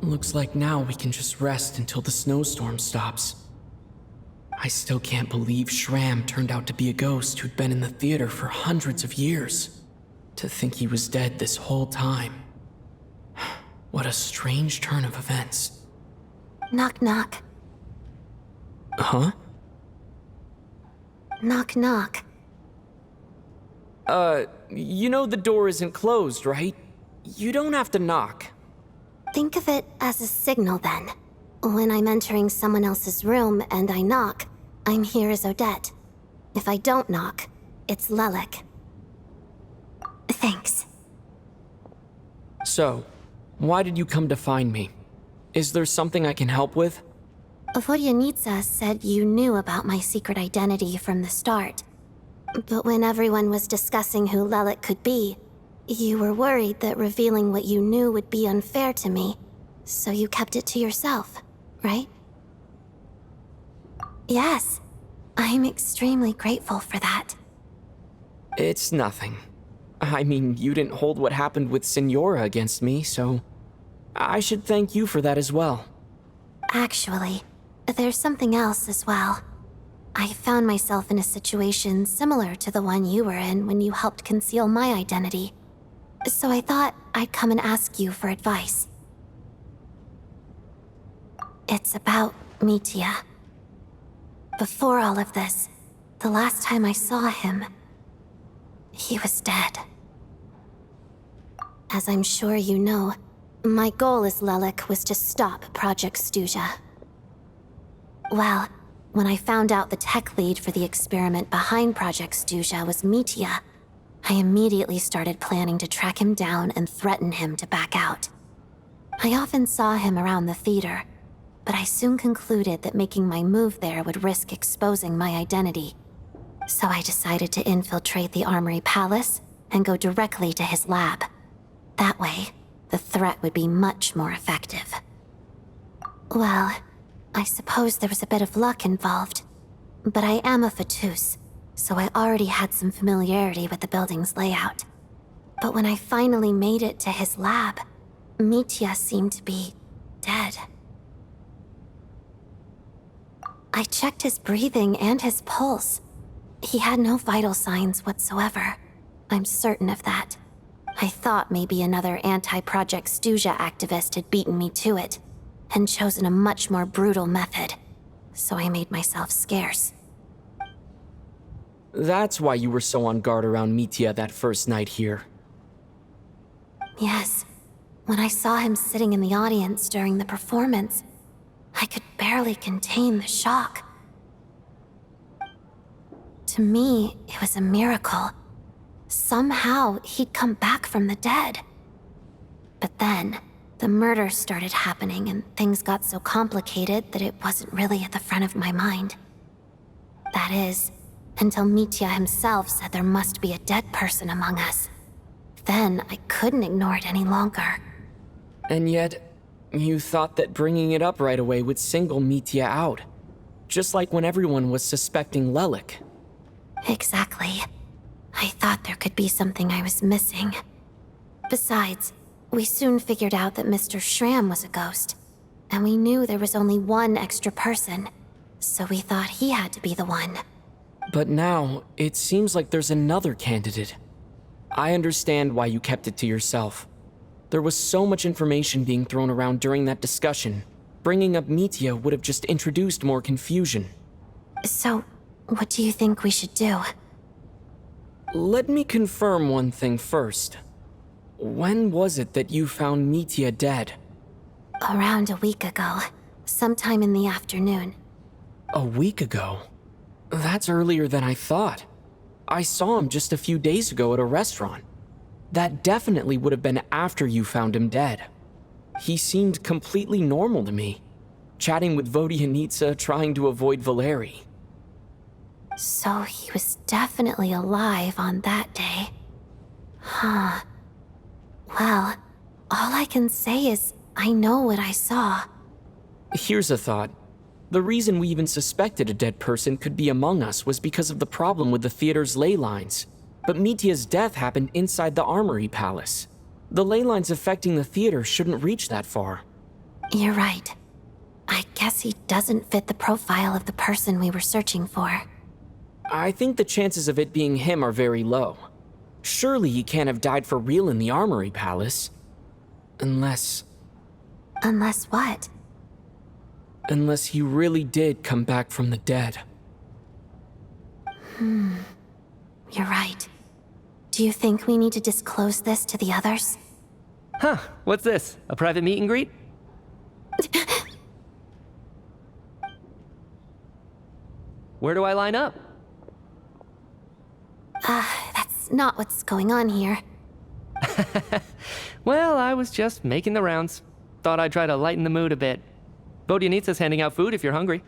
Looks like now we can just rest until the snowstorm stops. I still can't believe Shram turned out to be a ghost who'd been in the theater for hundreds of years. To think he was dead this whole time. What a strange turn of events. Knock knock. Huh? Knock knock. You know the door isn't closed, right? You don't have to knock. Think of it as a signal then. When I'm entering someone else's room and I knock, I'm here as Odette. If I don't knock, it's Lelik. Thanks. So, why did you come to find me? Is there something I can help with? Vodyanitsa said you knew about my secret identity from the start. But when everyone was discussing who Lelik could be, you were worried that revealing what you knew would be unfair to me, so you kept it to yourself, right? Yes, I'm extremely grateful for that. It's nothing. I mean, you didn't hold what happened with Signora against me, so I should thank you for that as well. Actually, there's something else as well. I found myself in a situation similar to the one you were in when you helped conceal my identity. So I thought I'd come and ask you for advice. It's about Mitya. Before all of this, the last time I saw him, he was dead. As I'm sure you know, my goal as Lelik was to stop Project Stuja. Well, when I found out the tech lead for the experiment behind Project Stuja was Mitya, I immediately started planning to track him down and threaten him to back out. I often saw him around the theater, but I soon concluded that making my move there would risk exposing my identity. So I decided to infiltrate the Armory Palace and go directly to his lab. That way, the threat would be much more effective. Well, I suppose there was a bit of luck involved, but I am a fatus, so I already had some familiarity with the building's layout. But when I finally made it to his lab, Mitya seemed to be dead. I checked his breathing and his pulse. He had no vital signs whatsoever. I'm certain of that. I thought maybe another anti-Project Stuja activist had beaten me to it, and chosen a much more brutal method, so I made myself scarce. That's why you were so on guard around Mitya that first night here. Yes. When I saw him sitting in the audience during the performance, I could barely contain the shock. To me, it was a miracle. Somehow, he'd come back from the dead. But then, the murder started happening and things got so complicated that it wasn't really at the front of my mind. That is, until Mitya himself said there must be a dead person among us. Then I couldn't ignore it any longer. And yet, you thought that bringing it up right away would single Mitya out. Just like when everyone was suspecting Lelik. Exactly. I thought there could be something I was missing. Besides, we soon figured out that Mr. Shram was a ghost, and we knew there was only one extra person, so we thought he had to be the one. But now, it seems like there's another candidate. I understand why you kept it to yourself. There was so much information being thrown around during that discussion. Bringing up Mitya would have just introduced more confusion. So, what do you think we should do? Let me confirm one thing first. When was it that you found Mitya dead? Around a week ago, sometime in the afternoon. A week ago? That's earlier than I thought. I saw him just a few days ago at a restaurant. That definitely would have been after you found him dead. He seemed completely normal to me, chatting with Vodyanitsa, trying to avoid Valeri. So he was definitely alive on that day. Huh. Well, all I can say is I know what I saw. Here's a thought. The reason we even suspected a dead person could be among us was because of the problem with the theater's ley lines. But Mitya's death happened inside the Armory Palace. The ley lines affecting the theater shouldn't reach that far. You're right. I guess he doesn't fit the profile of the person we were searching for. I think the chances of it being him are very low. Surely he can't have died for real in the Armory Palace. Unless Unless what? he really did come back from the dead. You're right. Do you think we need to disclose this to the others? Huh, what's this? A private meet and greet? Where do I line up? That's not what's going on here. Well, I was just making the rounds. Thought I'd try to lighten the mood a bit. Bodhianitsa's handing out food if you're hungry.